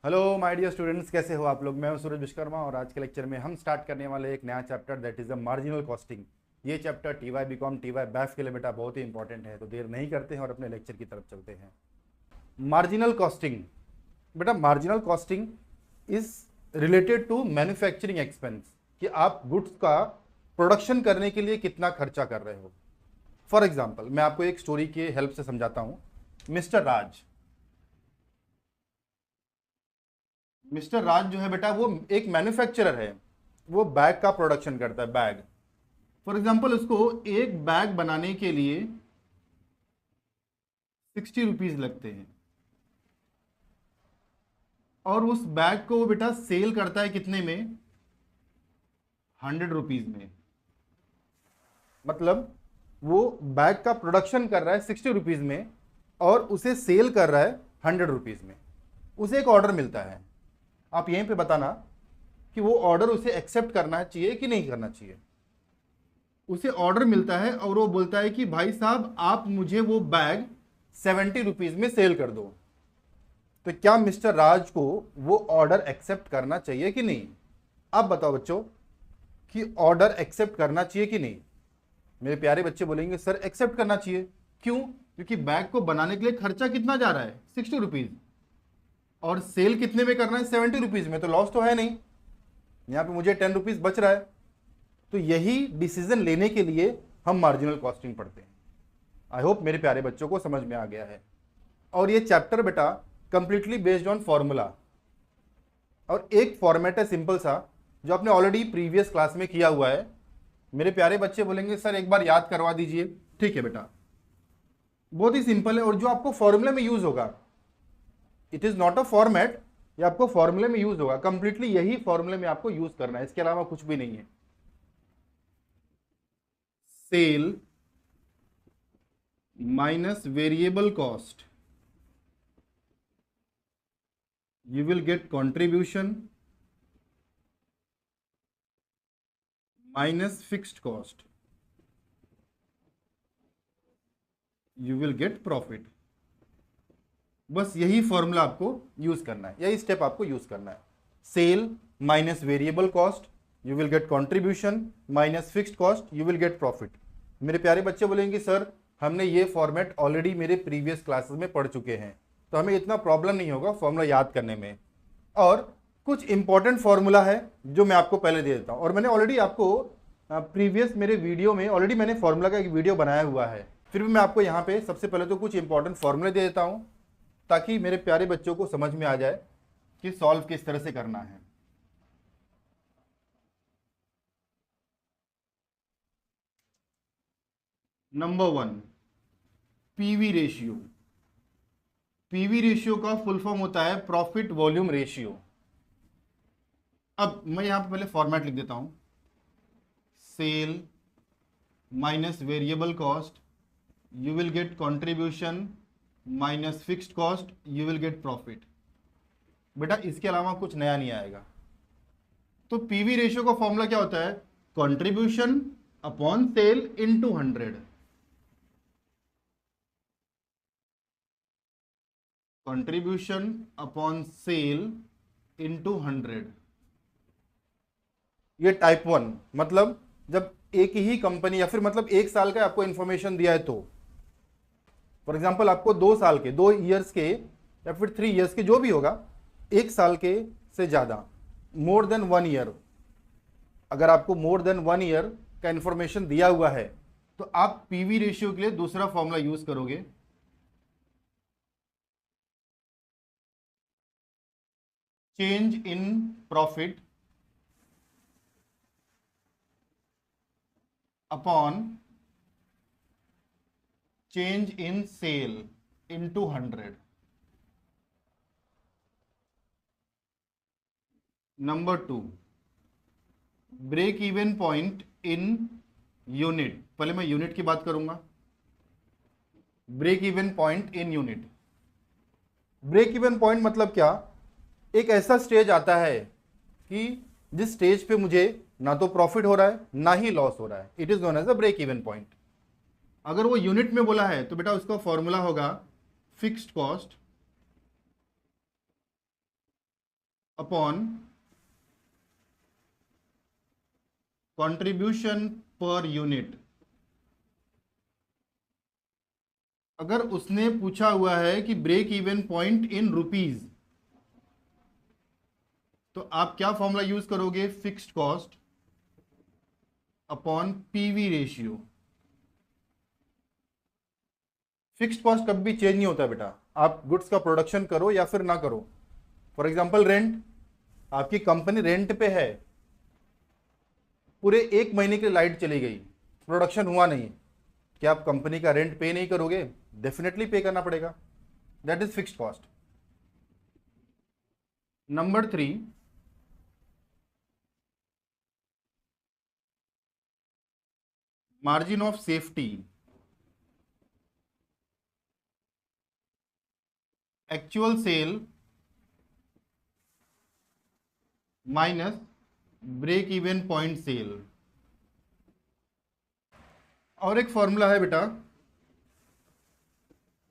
Hello my dear students, कैसे हो आप लोग। मैं हूं सूरज विश्वकर्मा और आज के लेक्चर में हम स्टार्ट करने वाले एक नया chapter that is the marginal costing. ये chapter TY BCom TY BAF के लिए बेटा बहुत ही इंपॉर्टेंट है, तो देर नहीं करते हैं और अपने लेक्चर की तरफ चलते हैं। मार्जिनल कॉस्टिंग बेटा, marginal costing is related to manufacturing expense, कि आप गुड्स का प्रोडक्शन करने के लिए कितना खर्चा कर रहे हो। फॉर एग्जाम्पल मैं आपको एक स्टोरी के हेल्प से समझाता हूं। मिस्टर राज जो है बेटा, वो एक मैन्युफैक्चरर है। वो बैग का प्रोडक्शन करता है, बैग। फॉर एग्जाम्पल उसको एक बैग बनाने के लिए 60 रुपीज लगते हैं और उस बैग को वो बेटा सेल करता है कितने में? 100 रुपीज में। मतलब वो बैग का प्रोडक्शन कर रहा है 60 रुपीज में और उसे सेल कर रहा है 100 रुपीज में। उसे एक ऑर्डर मिलता है। आप यहीं पे बताना कि वो ऑर्डर उसे एक्सेप्ट करना चाहिए कि नहीं करना चाहिए। उसे ऑर्डर मिलता है और वो बोलता है कि भाई साहब आप मुझे वो बैग 70 रुपीज में सेल कर दो। तो क्या मिस्टर राज को वो ऑर्डर एक्सेप्ट करना चाहिए कि नहीं? आप बताओ बच्चों कि ऑर्डर एक्सेप्ट करना चाहिए कि नहीं। मेरे प्यारे बच्चे बोलेंगे सर एक्सेप्ट करना चाहिए। क्यों? क्योंकि बैग को बनाने के लिए खर्चा कितना जा रहा है? 60 रुपीज, और सेल कितने में करना है? 70 रुपीज में। तो लॉस तो है नहीं, यहां पे मुझे 10 रुपीज बच रहा है। तो यही डिसीजन लेने के लिए हम मार्जिनल कॉस्टिंग पढ़ते हैं। आई होप मेरे प्यारे बच्चों को समझ में आ गया है। और ये चैप्टर बेटा कंप्लीटली बेस्ड ऑन फॉर्मूला, और एक फॉर्मेट है सिंपल सा जो आपने ऑलरेडी प्रीवियस क्लास में किया हुआ है। मेरे प्यारे बच्चे बोलेंगे सर एक बार याद करवा दीजिए। ठीक है बेटा, बहुत ही सिंपल है और जो आपको फॉर्मूले में यूज होगा, it is not a format, ये आपको फॉर्मूले में यूज होगा। कंप्लीटली यही फॉर्मूले में आपको यूज करना है, इसके अलावा कुछ भी नहीं है। Sale minus variable cost, you will get contribution minus fixed cost, you will get profit। बस यही फॉर्मूला आपको यूज करना है, यही स्टेप आपको यूज करना है। Sale minus variable cost, you will get contribution minus fixed cost, you will get profit. मेरे प्यारे बच्चे बोलेंगे सर हमने ये फॉर्मेट ऑलरेडी मेरे प्रीवियस क्लासेस में पढ़ चुके हैं, तो हमें इतना प्रॉब्लम नहीं होगा फॉर्मूला याद करने में। और कुछ इंपॉर्टेंट फॉर्मूला है जो मैं आपको पहले दे देता हूं, और मैंने ऑलरेडी आपको प्रीवियस मेरे वीडियो में ऑलरेडी मैंने फॉर्मूला का एक वीडियो बनाया हुआ है। फिर भी मैं आपको यहाँ पे सबसे पहले तो कुछ इंपॉर्टेंट फॉर्मूले दे देता हूं ताकि मेरे प्यारे बच्चों को समझ में आ जाए कि सॉल्व किस तरह से करना है। Number 1, PV ratio. PV ratio का फुल फॉर्म होता है प्रॉफिट वॉल्यूम रेशियो। अब मैं यहां पे पहले फॉर्मेट लिख देता हूं। Sale minus variable cost, you will get contribution minus fixed cost, you will get profit. बेटा इसके अलावा कुछ नया नहीं आएगा। तो पीवी रेशियो का फॉर्मूला क्या होता है? Contribution upon sale into 100। Contribution upon sale into 100। ये टाइप 1, मतलब जब एक ही कंपनी या फिर मतलब एक साल का आपको इंफॉर्मेशन दिया है, तो फॉर एग्जांपल आपको 2 साल के, 2 ईयर्स के या फिर 3 ईयर्स के जो भी होगा, एक साल के से ज्यादा, मोर देन 1 ईयर, अगर आपको मोर देन 1 ईयर का इंफॉर्मेशन दिया हुआ है तो आप पीवी रेशियो के लिए दूसरा फॉर्मूला यूज करोगे। Change in profit upon change in sale into 100। Number 2, break even point in unit. पहले मैं यूनिट की बात करूंगा। Break even point in unit. Break even point मतलब क्या? एक ऐसा स्टेज आता है कि जिस स्टेज पे मुझे ना तो प्रॉफिट हो रहा है ना ही लॉस हो रहा है, it is known as a break even point. अगर वो यूनिट में बोला है तो बेटा उसका फॉर्मूला होगा fixed cost upon contribution per unit. अगर उसने पूछा हुआ है कि break even point in rupees, तो आप क्या फॉर्मूला यूज करोगे? Fixed cost upon PV ratio. Fixed cost कभी भी चेंज नहीं होता बेटा, आप गुड्स का प्रोडक्शन करो या फिर ना करो। फॉर एग्जांपल रेंट, आपकी कंपनी रेंट पे है, पूरे 1 महीने के लिए लाइट चली गई, प्रोडक्शन हुआ नहीं, क्या आप कंपनी का रेंट पे नहीं करोगे? डेफिनेटली पे करना पड़ेगा। That is fixed cost. Number 3, margin of safety. Actual sale minus break even point sale. और एक फॉर्मूला है बेटा,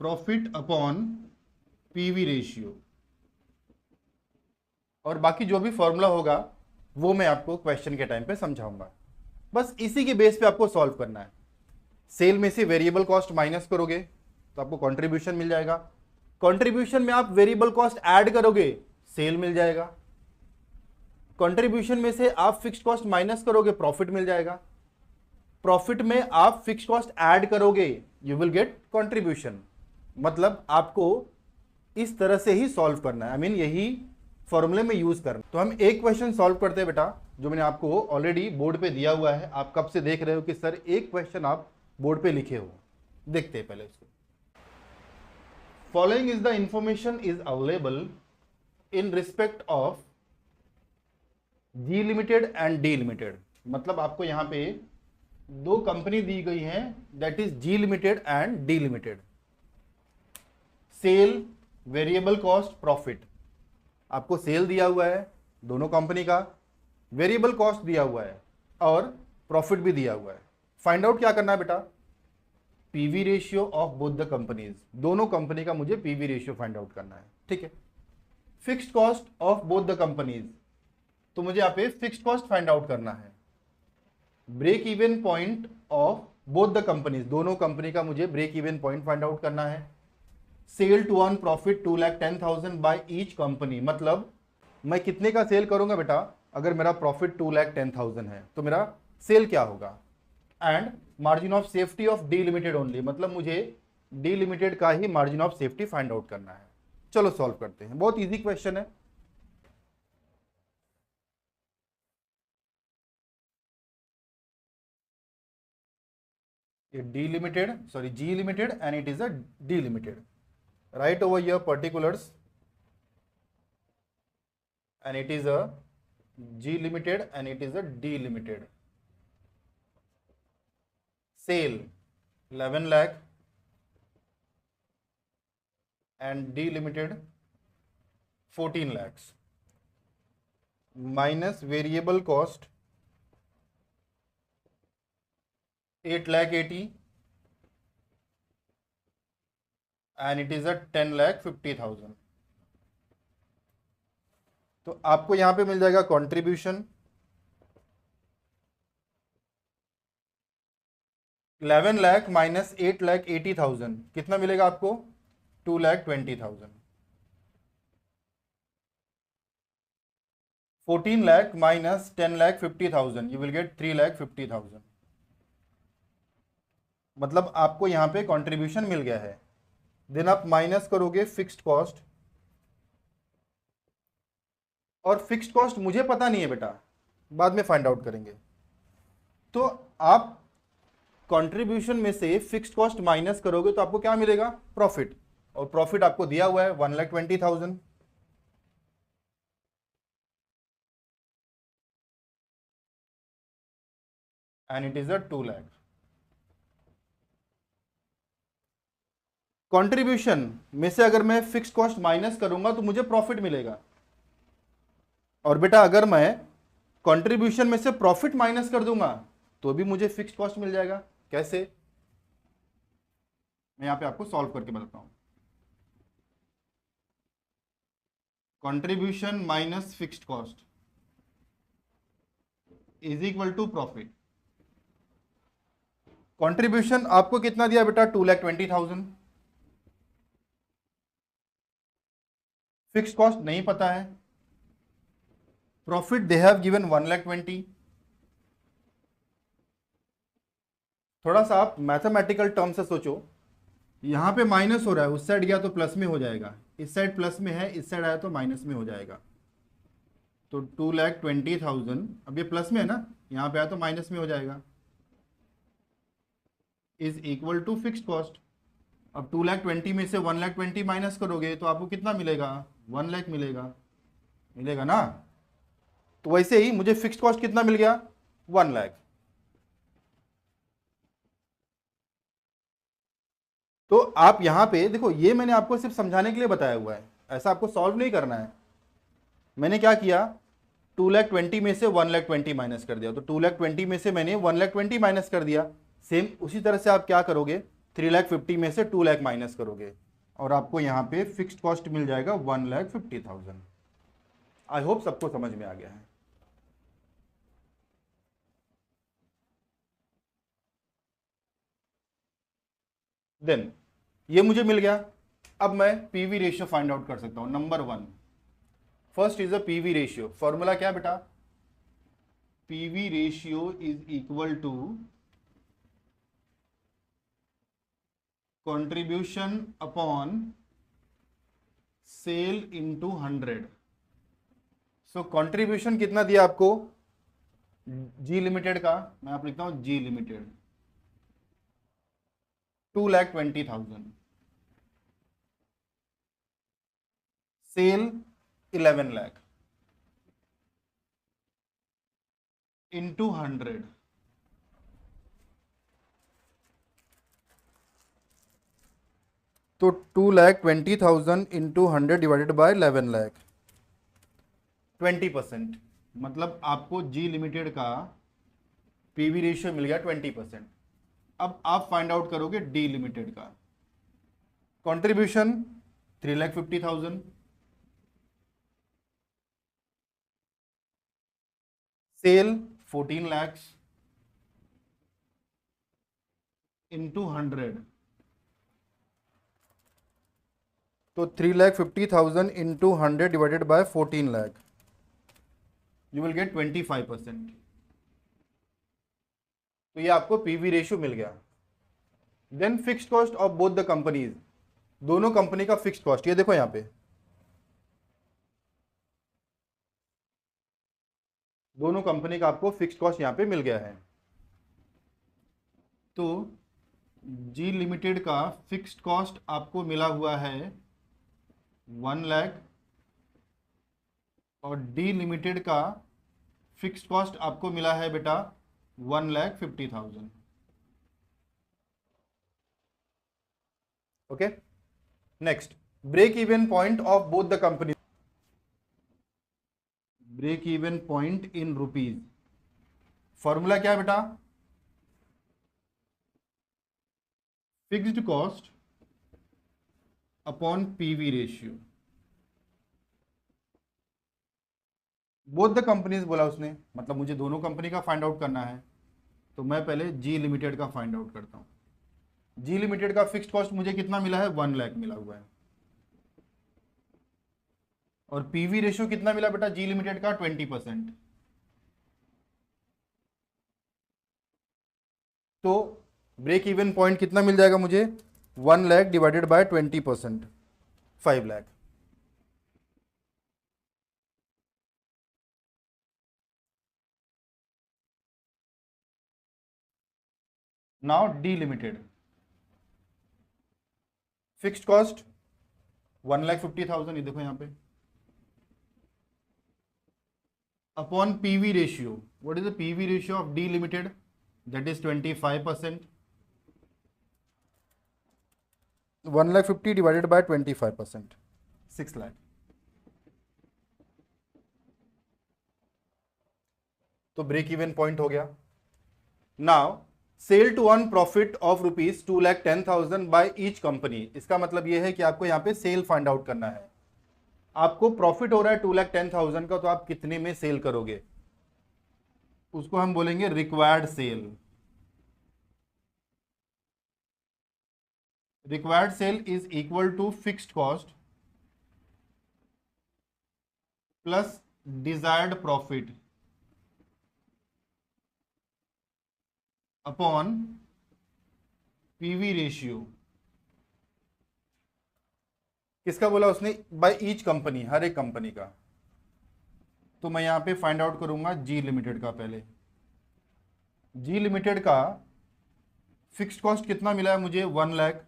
प्रॉफिट अपॉन पीवी रेशियो। और बाकी जो भी फॉर्मूला होगा वो मैं आपको क्वेश्चन के टाइम पे समझाऊंगा। बस इसी के बेस पे आपको सॉल्व करना है। सेल में से वेरिएबल कॉस्ट माइनस करोगे तो आपको कंट्रीब्यूशन मिल जाएगा। कंट्रीब्यूशन में आप वेरिएबल कॉस्ट ऐड करोगे, सेल मिल जाएगा। कंट्रीब्यूशन में से आप फिक्स्ड कॉस्ट माइनस करोगे, प्रॉफिट मिल जाएगा। प्रॉफिट में आप फिक्स्ड कॉस्ट ऐड करोगे, यू विल गेट कंट्रीब्यूशन। मतलब आपको इस तरह से ही सॉल्व करना है, यही फॉर्मूले में यूज करना। तो हम एक क्वेश्चन सॉल्व करते हैं बेटा, जो मैंने आपको ऑलरेडी बोर्ड पे दिया हुआ है। आप कब से देख रहे हो कि सर एक क्वेश्चन आप बोर्ड पे लिखे हो। देखते हैं पहले उसको। Following is the information is available in respect of G limited and D limited. मतलब आपको यहां पे दो कंपनी दी गई है, that is G limited and D limited. Sale, variable cost, profit. आपको सेल दिया हुआ है दोनों कंपनी का, वेरिएबल कॉस्ट दिया हुआ है और प्रॉफिट भी दिया हुआ है। फाइंड आउट क्या करना है बेटा? PV ratio of both the companies. दोनों कंपनी का मुझे पीवी रेशियो फाइंड आउट करना है, ठीक है। Fixed cost of both the companies, तो मुझे यहाँ पे फिक्स्ड कॉस्ट फाइंड आउट करना है। Break even point of both the companies, दोनों कंपनी का मुझे break even point find out करना है। Sale to earn profit 2,10,000 by each company. मतलब मैं कितने का सेल करूंगा बेटा? अगर मेरा प्रॉफिट 2,10,000 है तो मेरा सेल क्या होगा? And margin of safety of D Limited only, मतलब मुझे डी लिमिटेड का ही margin of safety find out करना है। चलो सॉल्व करते हैं, बहुत इजी क्वेश्चन है। D Limited, sorry G limited and it is a D Limited. Write over here particulars and it is a G limited and it is a D limited. Sale 11 lakh and D limited 14 lakhs minus variable cost 8,80,000 and it is a 10,50,000। तो आपको यहां पे मिल जाएगा contribution 11 lakh minus 8,80,000, कितना मिलेगा आपको? 2,20,000। 14 lakh minus 10,50,000, you will gate 3,50,000। मतलब आपको यहां पे कंट्रीब्यूशन मिल गया है। देन आप माइनस करोगे फिक्स्ड कॉस्ट, और फिक्स्ड कॉस्ट मुझे पता नहीं है बेटा, बाद में फाइंड आउट करेंगे। तो आप कंट्रीब्यूशन में से फिक्स्ड कॉस्ट माइनस करोगे तो आपको क्या मिलेगा? प्रॉफिट। और प्रॉफिट आपको दिया हुआ है 1,20,000। And it is a 2 lakh. Contribution में से अगर मैं फिक्स्ड कॉस्ट माइनस करूंगा तो मुझे प्रॉफिट मिलेगा। और बेटा अगर मैं कंट्रीब्यूशन में से प्रॉफिट माइनस कर दूंगा तो भी मुझे फिक्स्ड कॉस्ट मिल जाएगा। कैसे? मैं यहां पे आपको सॉल्व करके बताता हूं। Contribution minus fixed cost is equal to profit. Contribution आपको कितना दिया बेटा? 2,20,000। फिक्स्ड कॉस्ट नहीं पता है। Profit they have given 1,20,000। थोड़ा सा आप मैथमेटिकल टर्म से सोचो, यहां पे माइनस हो रहा है, उस साइड गया तो प्लस में हो जाएगा, इस साइड प्लस में है, इस साइड आया तो माइनस में हो जाएगा। तो 2,20,000, अब ये प्लस में है ना, यहां पे आया तो माइनस में हो जाएगा, is equal to fixed cost. अब 2,20,000 में से 1,20,000 माइनस करोगे तो आपको कितना मिलेगा? 1 लाख मिलेगा, मिलेगा ना। तो वैसे ही मुझे फिक्स्ड कॉस्ट कितना मिल गया? 1 लाख। तो आप यहां पे देखो, ये मैंने आपको सिर्फ समझाने के लिए बताया हुआ है, ऐसा आपको सॉल्व नहीं करना है। मैंने क्या किया, 2,20,000 में से 1,20,000 माइनस कर दिया, तो 2,20,000 में से मैंने 1,20,000 माइनस कर दिया। सेम उसी तरह से आप क्या करोगे, 3,50,000 में से 2 लाख माइनस करोगे और आपको यहां पे फिक्स्ड कॉस्ट मिल जाएगा 1,50,000। आई होप सबको समझ में आ गया है। देन ये मुझे मिल गया। अब मैं पीवी रेशियो फाइंड आउट कर सकता हूं। Number 1, first is a PV ratio. Formula क्या बेटा? PV ratio is equal to contribution upon sale into 100। So contribution कितना दिया आपको? जी लिमिटेड का, मैं आप लिखता हूं G limited, 2,20,000। Sale 11 lakh into 100। तो 2,20,000 इंटू 100 डिवाइडेड बाय 11 लाख, 20%। मतलब आपको जी लिमिटेड का पीवी रेशियो मिल गया 20%। अब आप फाइंड आउट करोगे डी लिमिटेड का। Contribution 3,50,000, sale 14 lakhs into 100। तो 3,50,000 into 100 divided by 14 lakh, you will get 25%। तो ये आपको पीवी रेशियो मिल गया। Then fixed cost of both the companies, दोनों कंपनी का फिक्स्ड कॉस्ट, ये देखो यहां पे दोनों कंपनी का आपको फिक्स्ड कॉस्ट यहां पे मिल गया है। तो जी लिमिटेड का फिक्स्ड कॉस्ट आपको मिला हुआ है 1 लाख और डी लिमिटेड का फिक्स्ड कॉस्ट आपको मिला है बेटा 1,50,000। Okay, next break even point of both the company. Break even point in rupees, formula क्या है बेटा? Fixed cost upon PV ratio. Both the companies बोला उसने, मतलब मुझे दोनों कंपनी का फाइंड आउट करना है। तो मैं पहले जी लिमिटेड का फाइंड आउट करता हूं। जी लिमिटेड का फिक्स्ड कॉस्ट मुझे कितना मिला है? 1 लाख मिला हुआ है। और पीवी रेशियो कितना मिला बेटा जी लिमिटेड का? 20%। तो ब्रेक इवन पॉइंट कितना मिल जाएगा मुझे? 1 lakh divided by 20%, 5 lakh. Now D limited fixed cost 1,50,000, ये देखो यहां पे, upon PV ratio. What is the PV ratio of D limited? That is 25%। 1,50,000 divided by 25%, 6 lakh. तो ब्रेक इवन पॉइंट हो गया। Now sale to earn profit of rupees 2,10,000 by each company. इसका मतलब यह है कि आपको यहां पे सेल फाइंड आउट करना है। आपको प्रॉफिट हो रहा है 2,10,000 का, तो आप कितने में सेल करोगे? उसको हम बोलेंगे required sale. Required sale is equal to fixed cost plus desired profit upon PV ratio. किसका बोला उसने? बाय ईच कंपनी, हर एक कंपनी का। तो मैं यहां पे फाइंड आउट करूंगा जी लिमिटेड का। पहले जी लिमिटेड का फिक्स्ड कॉस्ट कितना मिला है मुझे? 1 lakh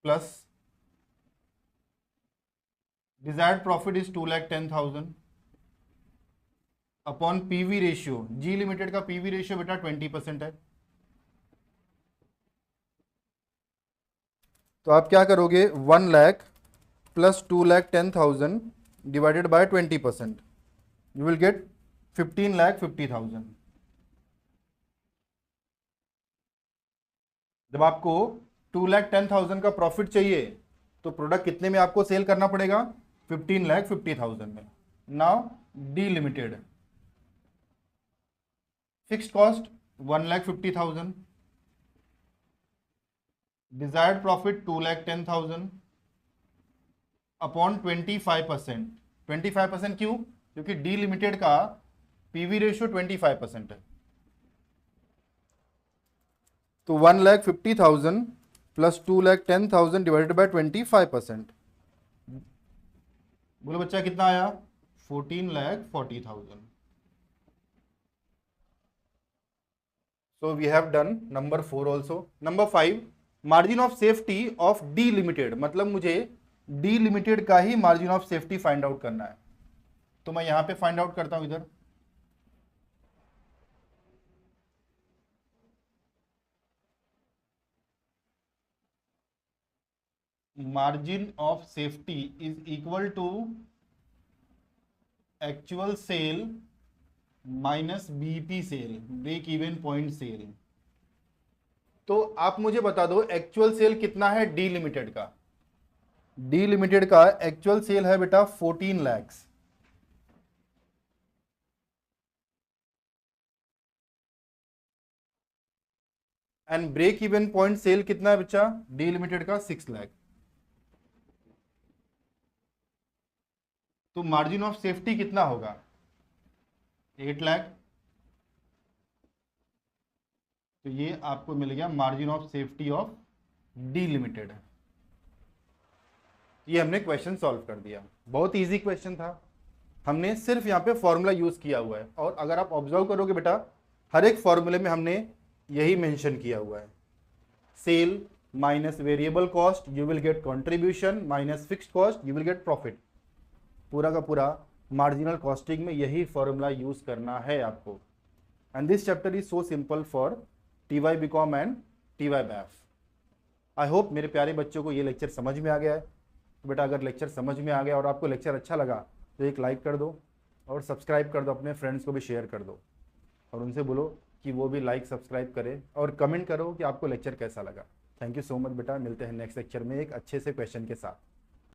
plus desired profit is 2,10,000 upon PV ratio. G limited का पीवी रेशियो बेटा 20% है। तो आप क्या करोगे? 1 lakh plus 2,10,000 divided by 20%, you will get 15,50,000। जब आपको 2,10,000 का प्रॉफिट चाहिए तो प्रोडक्ट कितने में आपको सेल करना पड़ेगा? 15,50,000 में। Now D limited fixed cost 1,50,000, desired profit 2,10,000 upon 25%। 25% क्यों? क्योंकि डी लिमिटेड का पीवी रेशियो 25% है। तो 1,50,000 प्लस 2,10,000 डिवाइडेड बाय 25%, बोलो बच्चा कितना आया? 14,40,000। So we have done number 4 also. Number 5, margin of safety of D limited, मतलब मुझे डी लिमिटेड का ही margin of safety find out करना है। तो मैं यहां पे फाइंड आउट करता हूं इधर। Margin of safety is equal to actual sale minus BP sale, break even point sale. तो आप मुझे बता दो एक्चुअल सेल कितना है डी लिमिटेड का? डी लिमिटेड का एक्चुअल सेल है बेटा 14 lakh. And break even point sale कितना है बच्चा डी लिमिटेड का? 6 लाख। तो मार्जिन ऑफ सेफ्टी कितना होगा? 8 लाख। तो ये आपको मिल गया margin of safety of D limited. ये हमने क्वेश्चन सॉल्व कर दिया। बहुत इजी क्वेश्चन था, हमने सिर्फ यहाँ पे फॉर्मूला यूज किया हुआ है। और अगर आप ऑब्जर्व करोगे बेटा, हर एक फॉर्मूले में हमने यही मेंशन किया हुआ है। Sale minus variable cost you will get contribution, minus fixed cost you will get profit. पूरा का पूरा मार्जिनल कॉस्टिंग में यही फॉर्मूला यूज करना है आपको। And this chapter is so simple for TY BCom and TY BAF। I hope मेरे प्यारे बच्चों को ये लेक्चर समझ में आ गया है। तो बेटा अगर लेक्चर समझ में आ गया और आपको लेक्चर अच्छा लगा तो एक लाइक कर दो और सब्सक्राइब कर दो, अपने फ्रेंड्स को भी शेयर कर दो और उनसे बोलो कि वो भी लाइक सब्सक्राइब करें और कमेंट करो कि आपको लेक्चर कैसा लगा। थैंक यू सो मच बेटा, मिलते हैं नेक्स्ट लेक्चर में एक अच्छे से क्वेश्चन के साथ।